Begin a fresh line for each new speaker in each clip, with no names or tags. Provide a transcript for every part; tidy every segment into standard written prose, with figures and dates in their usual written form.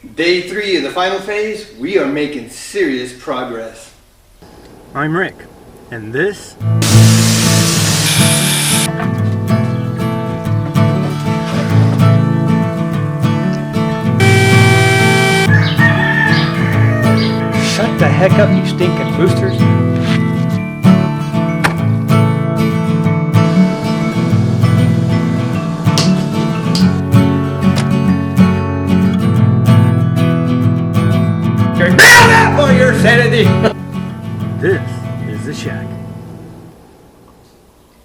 Day 3 of the final phase, we are making serious progress.
I'm Rick, and this
Shut the heck up, you stinking roosters. You're down up for your sanity.
this is the shack.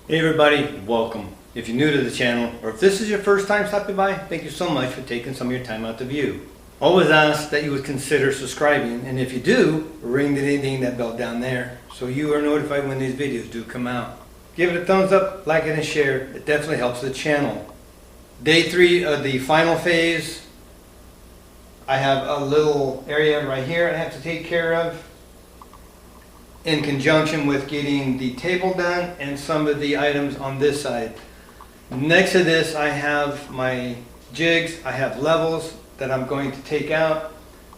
Hey everybody, welcome. If you're new to the channel, or if this is your first time stopping by, thank you so much for taking some of your time out to view. Always ask that you would consider subscribing, and if you do, ring the ding that bell down there so you are notified when these videos do come out. Give it a thumbs up, like it, and share. It definitely helps the channel. Day 3 of the final phase. I have a little area right here I have to take care of in conjunction with getting the table done and some of the items on this side. Next to this I have my jigs, I have levels that I'm going to take out.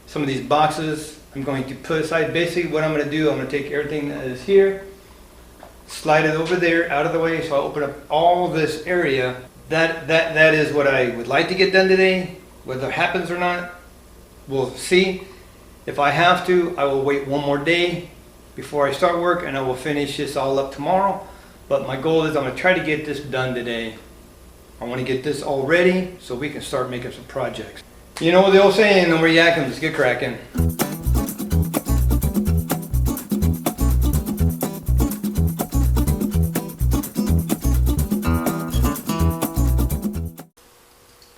Some of these boxes I'm going to put aside. Basically what I'm going to do, I'm going to take everything that is here, slide it over there out of the way, so I'll open up all this area. That is what I would like to get done today. Whether it happens or not, we'll see. If I have to, I will wait one more day before I start work, and I will finish this all up tomorrow. But my goal is I'm going to try to get this done today. I want to get this all ready so we can start making some projects. You know the old saying, no more yakking, let's get cracking.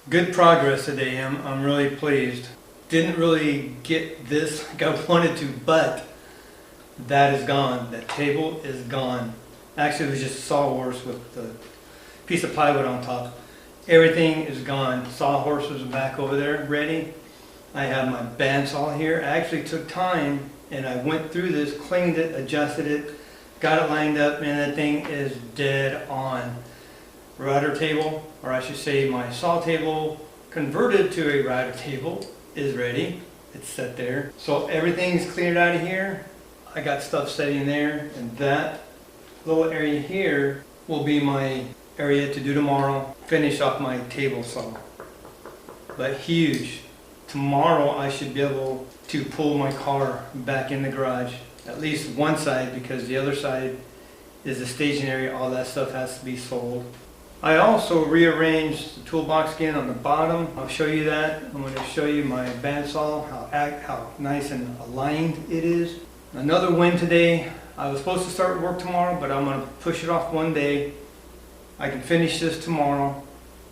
Good progress today. I'm really pleased. Didn't really get this like I wanted to, but that is gone. That table is gone. Actually, it was just a sawhorse with the piece of plywood on top. Everything is gone. Sawhorse was back over there ready. I have my bandsaw here. I actually took time and I went through this, cleaned it, adjusted it, got it lined up, and that thing is dead on. Router table, or I should say my saw table converted to a router table, is ready. It's set there. So everything's cleared out of here. I got stuff sitting there, and that little area here will be my area to do tomorrow. Finish off my table saw. But huge. Tomorrow I should be able to pull my car back in the garage. At least one side, because the other side is the staging area. All that stuff has to be sold. I also rearranged the toolbox again on the bottom. I'll show you that. I'm going to show you my bandsaw, how nice and aligned it is. Another win today. I was supposed to start work tomorrow, but I'm going to push it off one day. I can finish this tomorrow,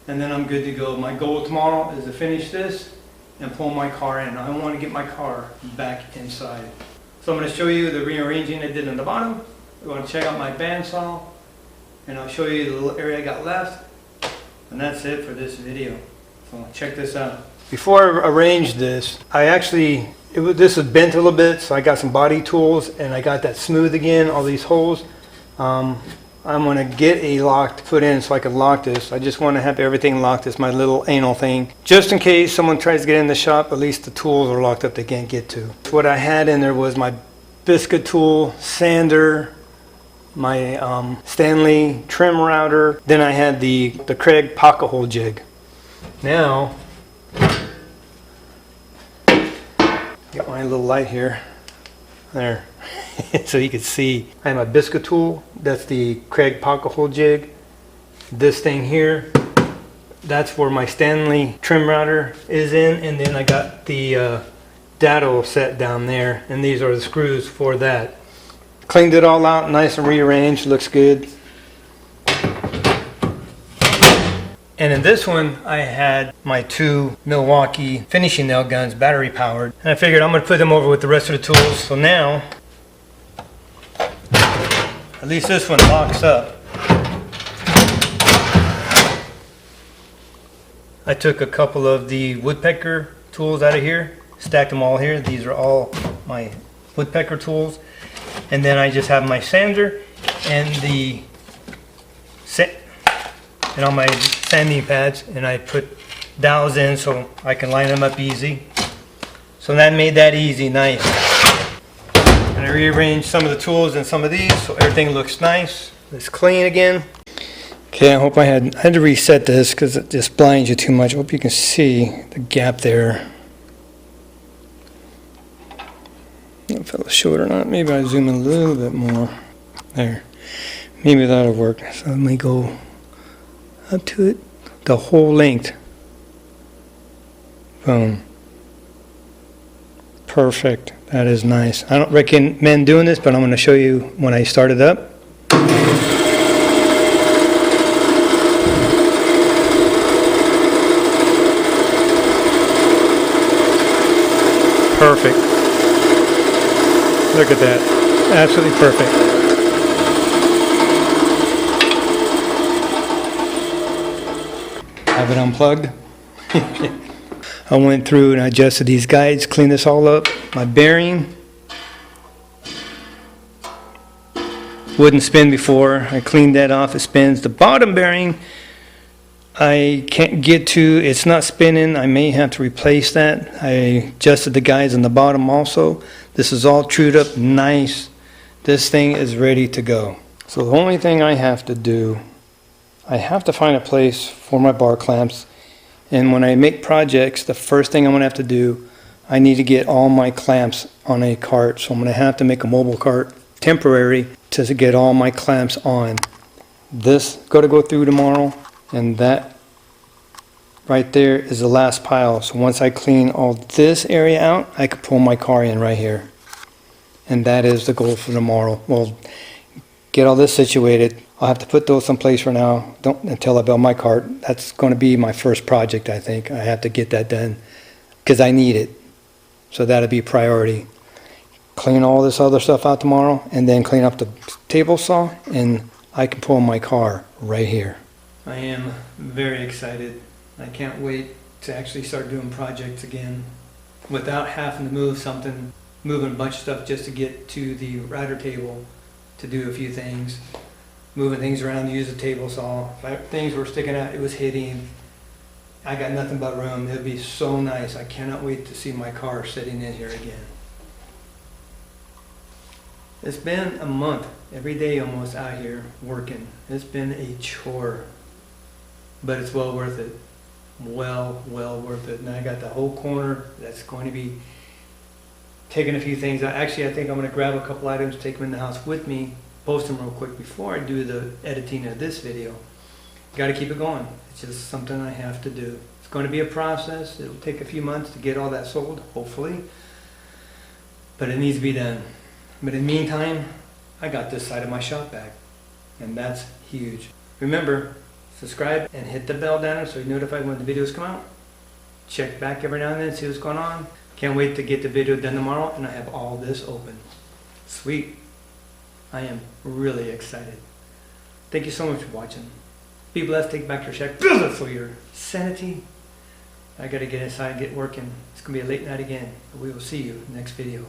and then I'm good to go. My goal tomorrow is to finish this and pull my car in. I want to get my car back inside. So I'm going to show you the rearranging I did on the bottom. We're going to check out my bandsaw, and I'll show you the little area I got left. And that's it for this video. So check this out. Before I arranged this, this was bent a little bit, so I got some body tools and I got that smooth again, all these holes. I'm going to get a lock to put in so I can lock this. I just want to have everything locked. It's my little anal thing. Just in case someone tries to get in the shop, at least the tools are locked up they can't get to. What I had in there was my biscuit tool, sander, my Stanley trim router. Then I had the Kreg pocket hole jig. Now, get my little light here. There. So you can see. I have my biscuit tool. That's the Kreg pocket hole jig. This thing here, that's where my Stanley trim router is in. And then I got the dado set down there. And these are the screws for that. Cleaned it all out, nice and rearranged, looks good. And in this one, I had my 2 Milwaukee finishing nail guns, battery powered. And I figured I'm gonna put them over with the rest of the tools. So now, at least this one locks up. I took a couple of the woodpecker tools out of here, stacked them all here. These are all my woodpecker tools. And then I just have my sander and and all my sanding pads, and I put dowels in so I can line them up easy. So that made that easy, nice. And I rearranged some of the tools and some of these so everything looks nice. It's clean again. Okay, I hope I had to reset this because it just blinds you too much. I hope you can see the gap there. I don't know if it'll show it or not. Maybe I zoom in a little bit more. There. Maybe that'll work. So let me go up to it. The whole length. Boom. Perfect. That is nice. I don't recommend doing this, but I'm going to show you when I start it up. Perfect. Look at that. Absolutely perfect. Have it unplugged. I went through and I adjusted these guides, cleaned this all up. My bearing wouldn't spin before. I cleaned that off. It spins. The bottom bearing I can't get to. It's not spinning. I may have to replace that. I adjusted the guides on the bottom also. This is all trued up nice. This thing is ready to go. So the only thing I have to do, I have to find a place for my bar clamps. And when I make projects, the first thing I'm going to have to do, I need to get all my clamps on a cart. So I'm going to have to make a mobile cart temporary to get all my clamps on. This got to go through tomorrow, and that right there is the last pile. So once I clean all this area out, I can pull my car in right here. And that is the goal for tomorrow. Well, get all this situated. I'll have to put those someplace for now. Don't until I build my cart. That's going to be my first project, I think. I have to get that done because I need it. So that'll be priority. Clean all this other stuff out tomorrow and then clean up the table saw and I can pull my car right here. I am very excited. I can't wait to actually start doing projects again without having to move something, moving a bunch of stuff just to get to the router table to do a few things. Moving things around to use a table saw. If things were sticking out, it was hitting. I got nothing but room. It would be so nice. I cannot wait to see my car sitting in here again. It's been a month, every day almost out here working. It's been a chore, but it's well worth it. Well worth it. And I got the whole corner that's going to be taking a few things out. Actually, I think I'm going to grab a couple items, take them in the house with me, post them real quick before I do the editing of this video. Got to keep it going. It's just something I have to do. It's going to be a process. It'll take a few months to get all that sold, hopefully. But it needs to be done. But in the meantime, I got this side of my shop back. And that's huge. Remember, subscribe and hit the bell down there so you're notified when the videos come out. Check back every now and then, see what's going on. Can't wait to get the video done tomorrow and I have all this open. Sweet. I am really excited. Thank you so much for watching. Be blessed, take back your shack, build it for your sanity. I gotta get inside and get working. It's gonna be a late night again, but we will see you next video.